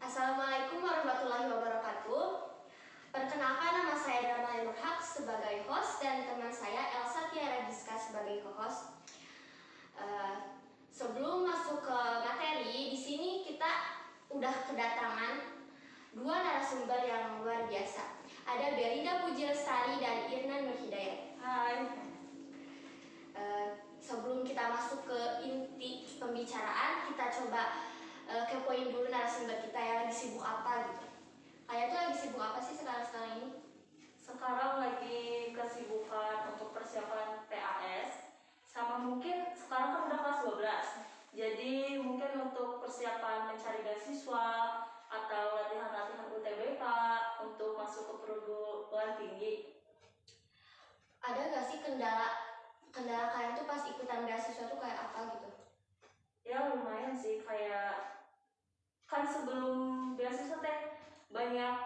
Assalamualaikum warahmatullahi wabarakatuh. Perkenalkan, nama saya Darmail Nurhak sebagai host dan teman saya Elsa Tiara Giska sebagai co-host. Sebelum masuk ke materi, di sini kita udah kedatangan dua narasumber yang luar biasa. Ada Belinda Puji Lestari dan Irna Nurhidayat. Hai. Sebelum kita masuk ke inti pembicaraan, kita coba kepoin dulu narasumber kita yang lagi sibuk apa gitu. Kayak tuh lagi sibuk apa sih sekarang ini? Sekarang lagi kesibukan untuk persiapan PAS, sama mungkin sekarang kan udah kelas 12. Jadi mungkin untuk persiapan mencari beasiswa atau latihan-latihan UTBK untuk masuk ke perguruan tinggi. Ada gak sih kendala kalian tuh pas ikutan beasiswa tuh kayak apa gitu? Ya lumayan sih, kayak kan sebelum beasiswa teh banyak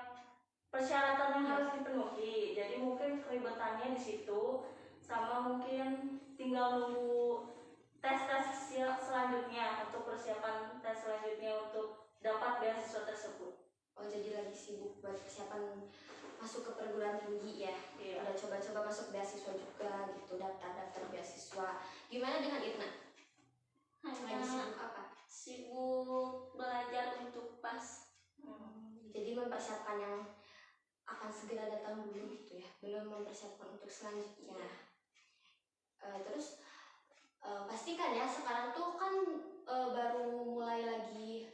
persyaratan yang harus dipenuhi. Jadi mungkin keribetannya di situ, sama mungkin tinggal nunggu tes-tes selanjutnya untuk persiapan tes selanjutnya untuk dapat beasiswa tersebut. Oh, jadi lagi sibuk buat persiapan masuk ke perguruan tinggi ya? Iya. Udah coba-coba masuk beasiswa juga gitu, daftar beasiswa. Gimana dengan Irna? Lagi sibuk apa? Sibuk belajar untuk PAS. Jadi mempersiapkan yang akan segera datang dulu gitu ya, belum mempersiapkan untuk selanjutnya. Terus pastikan ya sekarang tuh kan baru mulai lagi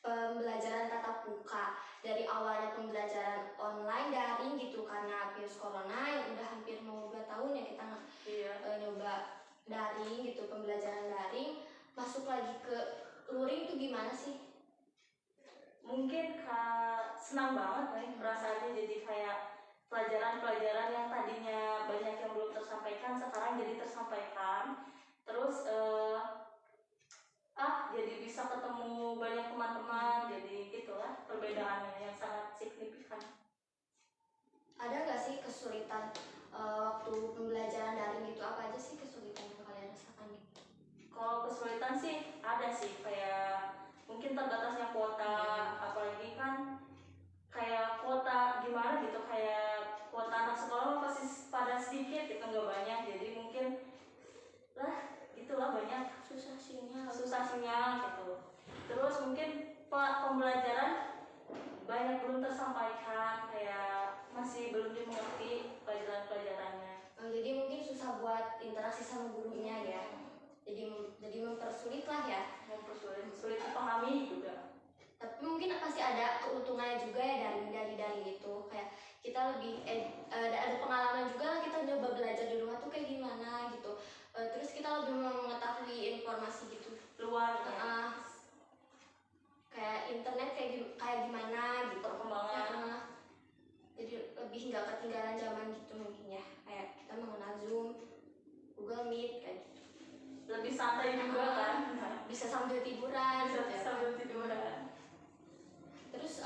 pembelajaran tatap muka. Dari awalnya pembelajaran online daring gitu karena virus corona yang udah hampir mau 2 tahun ya kita nyoba daring gitu, pembelajaran daring, masuk lagi ke luring tuh gimana sih? Mungkin senang banget nih perasaannya, jadi kayak pelajaran-pelajaran yang tadinya banyak yang belum tersampaikan sekarang jadi tersampaikan. Terus jadi bisa ketemu banyak teman-teman, jadi gitulah perbedaannya yang sangat signifikan. Ada nggak sih kesulitan waktu pembelajaran daring gitu? Apa aja sih kesulitan yang kalian rasakan gitu? Kalau kesulitan sih ada sih, kayak mungkin terbatasnya kuota, apalagi kan kayak kuota gimana gitu, kayak kuota anak sekolah pasti pada sedikit gitu, nggak banyak, jadi mungkin gitulah banyak susah sinyal gitu. Terus mungkin pembelajaran banyak belum tersampaikan, kayak masih belum dimengerti pelajarannya. Jadi mungkin susah buat interaksi sama gurunya ya. Jadi mempersulit lah ya. Sulit dipahami juga. Tapi mungkin pasti ada keuntungannya juga ya dari itu. Kayak kita lebih ada pengalaman juga lah, kita nyoba belajar di rumah tuh kayak gimana gitu. Terus kita lebih mengetahui informasi gitu Luar kayak internet kayak gimana gitu, perkembangan. Jadi lebih nggak ketinggalan zaman gitu mungkin ya. Kayak kita mengenal Zoom, Google Meet kayak gitu. Lebih santai juga kan, bisa sambil tiduran. Terus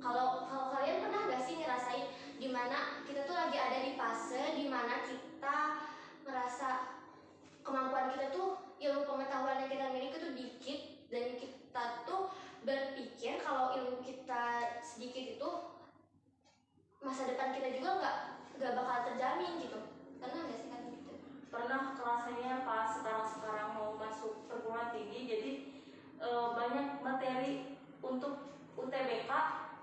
kalau kalian pernah gak sih ngerasain dimana kita tuh lagi ada di fase dimana kita merasa kemampuan kita tuh, ilmu pengetahuan yang kita miliki tuh dikit, dan kita tuh berpikir kalau ilmu kita sedikit itu masa depan kita juga nggak bakal terjamin gitu. Pernah nggak sih kalian gitu? Pernah rasanya pas sekarang mau masuk perguruan tinggi, jadi banyak materi untuk UTBK,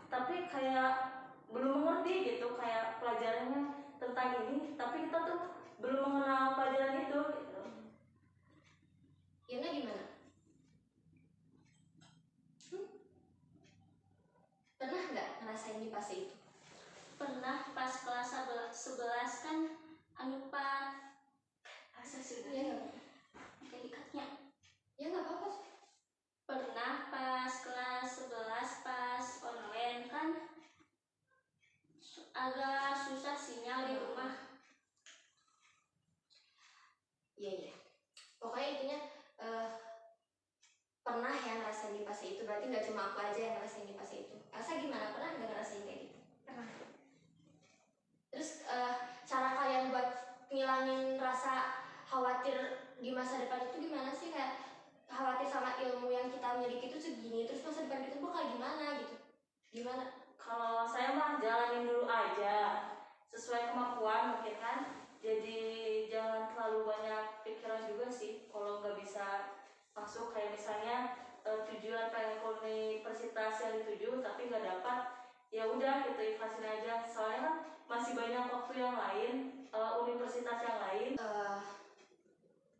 tapi kayak belum mengerti gitu, kayak pelajarannya tentang ini, tapi kita tuh belum mengenal pelajaran itu gitu. Yana gimana? Pernah nggak ngerasain di fase itu? Pernah pas kelas 11 kan ikatnya. Ya nggak apa-apa. Pernah pas kelas 11 pas online kan agak susah sinyal di rumah. Iya. Pokoknya intinya pernah ya ngerasain di fase itu. Berarti nggak cuma aku aja yang ngerasain di fase itu. Elsa gimana? Pernah nggak ngerasain kayak gitu? Pernah. Terus cara kalian buat ngilangin rasa khawatir di masa depan itu gimana sih? Kayak khawatir sama ilmu yang kita miliki itu segini, terus masa depan kita bakal gimana? masuk, kayak misalnya tujuan pengen ke universitas yang dituju tapi nggak dapat, ya udah gitu ikhlasin aja, soalnya kan masih banyak waktu yang lain, universitas yang lain.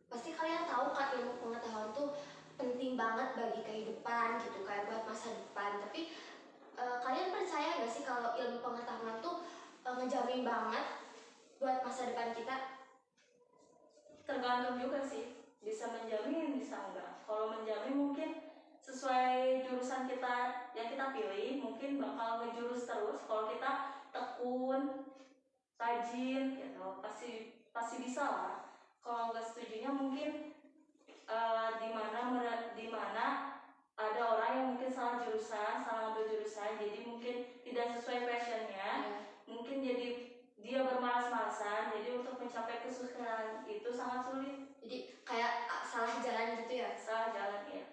Pasti kalian tahu kan ilmu pengetahuan tuh penting banget bagi kehidupan gitu, kayak buat masa depan. Tapi kalian percaya gak sih kalau ilmu pengetahuan tuh ngejamin banget buat masa depan kita? Tergantung juga sih, bisa menjamin bisa enggak. Kalau menjamin mungkin sesuai jurusan kita yang kita pilih mungkin bakal ngejurus terus. Kalau kita tekun, rajin gitu, pasti bisa lah. Kalau nggak setujunya mungkin di mana ada orang yang mungkin salah jurusan, salah ambil jurusan, jadi mungkin tidak sesuai passionnya, mungkin jadi dia bermalas-malasan, jadi untuk mencapai kesuksesan itu sangat sulit. Jadi kayak salah jalan gitu ya? Salah jalan ya.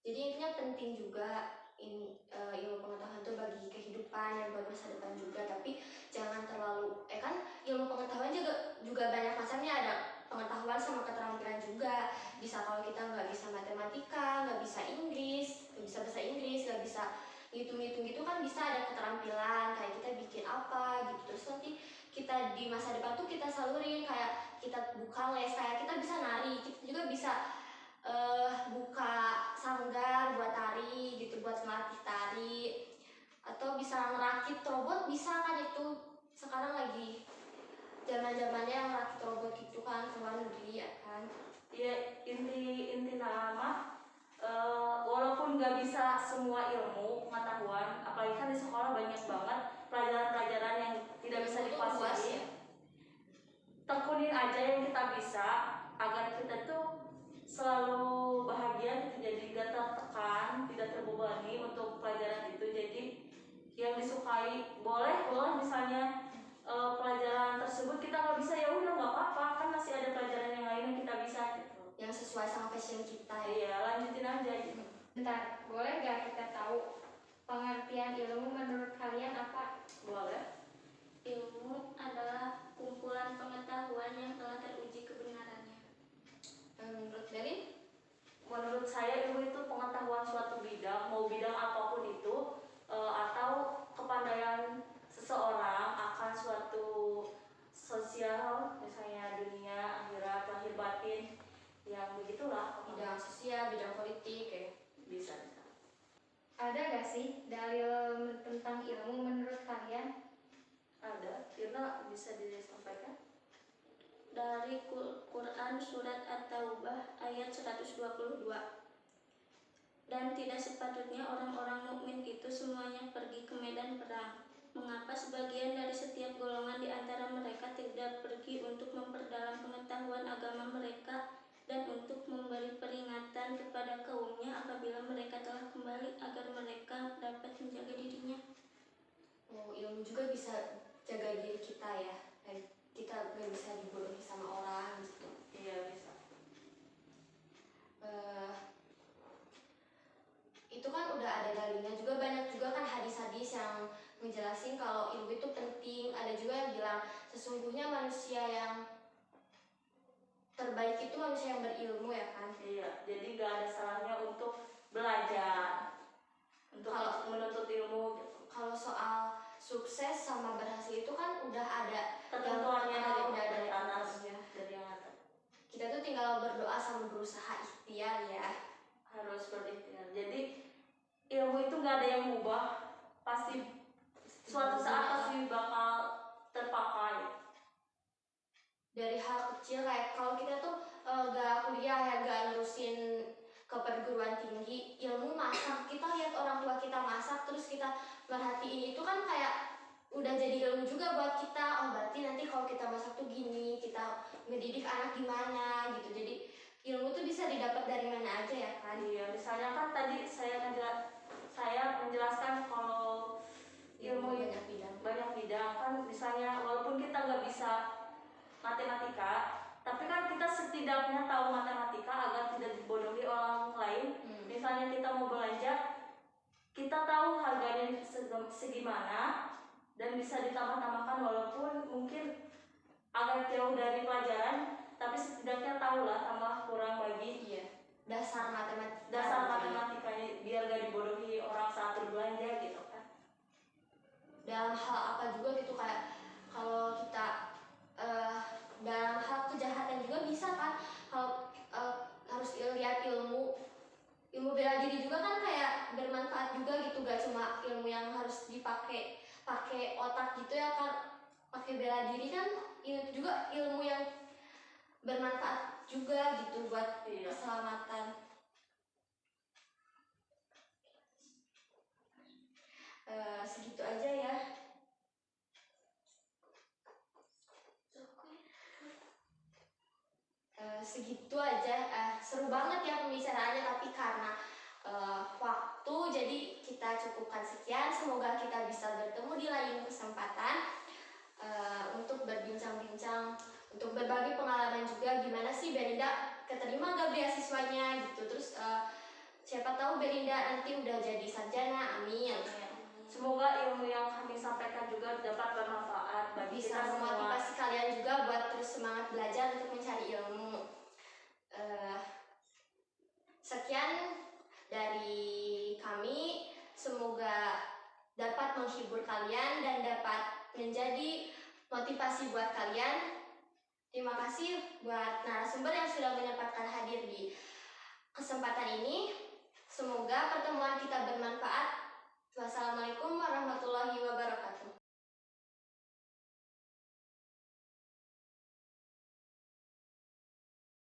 Jadi intinya penting juga ilmu pengetahuan itu bagi kehidupan dan buat masa depan juga, tapi jangan terlalu kan ilmu pengetahuan juga banyak macamnya, ada pengetahuan sama keterampilan juga. Bisa kalau kita nggak bisa matematika, nggak bisa Inggris, nggak bisa bahasa Inggris, nggak bisa ngitung-ngitung gitu kan bisa ada keterampilan kayak kita bikin apa gitu, terus nanti kita di masa depan tuh kita salurin, kayak kita buka les, kayak kita bisa nari, kita juga bisa buka sanggar buat tari gitu, buat melatih tari, atau bisa ngerakit robot, bisa kan, itu sekarang lagi zaman-zamannya yang ngerakit robot gitu kan, ke luar negeri ya kan. Ya inti nama walaupun nggak bisa semua ilmu pengetahuan, apalagi kan di sekolah banyak banget pelajaran-pelajaran yang tidak bisa dikuasai, tekunin aja yang kita bisa agar kita tuh selalu bahagia gitu, jadi gak tertekan, tidak terbebani untuk pelajaran itu. Jadi yang disukai boleh misalnya pelajaran tersebut kita nggak bisa, ya udah nggak apa-apa, kan masih ada pelajaran yang lain yang kita bisa gitu, yang sesuai sama passion kita ya. Iya, lanjutin aja gitu. Bentar, boleh gak kita tahu pengertian ilmu menurut kalian apa? Boleh. Ilmu adalah kumpulan pengetahuan yang telah teruji kebenarannya. Menurut Delin? Menurut saya ilmu itu pengetahuan suatu bidang, mau bidang apapun itu, atau kepandaian seseorang akan suatu sosial, misalnya dunia, akhirat, lahir batin, yang begitulah. Bidang sosial, bidang politik ya. Bisa. Ada gak sih dalil tentang ilmu menurut kalian? Ada, Tirna bisa disampaikan? Dari Quran Surat At-Taubah ayat 122. Dan tidak sepatutnya orang-orang mukmin itu semuanya pergi ke medan perang. Mengapa sebagian dari setiap golongan di antara mereka tidak pergi untuk memperdalam pengetahuan agama mereka dan untuk memberi peringatan kepada kaumnya apabila mereka telah kembali, agar mereka dapat menjaga dirinya. Oh, ilmu juga bisa jaga diri kita ya, dan kita gak bisa dibodohi sama orang gitu. Iya, bisa. Itu kan udah ada dalilnya juga, banyak juga kan hadis-hadis yang ngejelasin kalau ilmu itu penting. Ada juga yang bilang sesungguhnya manusia yang terbaik itu manusia yang berilmu ya kan. Iya, jadi gak ada salahnya untuk belajar, untuk menuntut ilmu gitu. Kalau soal sukses sama berhasil itu kan udah ada Ketentuannya dari atas atas ya, dari yang atas. Kita tuh tinggal berdoa sama berusaha ikhtiar ya. Harus berikhtiar. Jadi ilmu itu gak ada yang mubah, pasti suatu saat pasti bakal terpakai. Dari hal kecil, kayak kalau kita tuh gak kuliah ya, gak nerusin ke perguruan tinggi, ilmu masak, kita lihat orang tua kita masak terus kita merhatiin, itu kan kayak udah jadi ilmu juga buat kita. Oh berarti nanti kalau kita masak tuh gini, kita ngedidik anak gimana gitu. Jadi ilmu tuh bisa didapat dari mana aja ya kan. Iya, misalnya kan tadi saya menjelaskan kalau ilmu banyak bidang kan, misalnya walaupun kita nggak bisa matematika, tapi kan kita setidaknya tahu matematika agar tidak dibodohi orang lain. Misalnya kita mau belanja, kita tahu harganya segimana dan bisa ditambah-tambahkan walaupun mungkin agak jauh dari pelajaran, tapi setidaknya setidaknya tahu lah sama kurang lagi ya dasar matematika. dasar matematikanya biar gak dibodohi orang saat berbelanja gitu kan. Dalam hal apa juga gitu, kayak kalau kita dalam hal kejahatan juga bisa kan, kalau harus lihat ilmu bela diri juga kan kayak bermanfaat juga gitu, gak cuma ilmu yang harus pakai otak gitu ya kan. Pakai bela diri kan itu juga ilmu yang bermanfaat juga gitu buat Iya. keselamatan. Segitu aja ya. Segitu aja. Seru banget ya pembicaraannya, tapi karena waktu jadi kita cukupkan sekian. Semoga kita bisa bertemu di lain kesempatan untuk berbincang-bincang, untuk berbagi pengalaman juga gimana sih Belinda keterima gak beasiswanya gitu. Terus siapa tahu Belinda nanti udah jadi sarjana, amin. Semoga ilmu yang kami sampaikan juga dapat bermanfaat bagi Bisa kita semua. memotivasi kalian juga buat terus semangat belajar untuk mencari ilmu. Sekian dari kami, semoga dapat menghibur kalian dan dapat menjadi motivasi buat kalian. Terima kasih buat narasumber yang sudah menyempatkan hadir di kesempatan ini. Semoga pertemuan kita bermanfaat. Wassalamualaikum warahmatullahi wabarakatuh.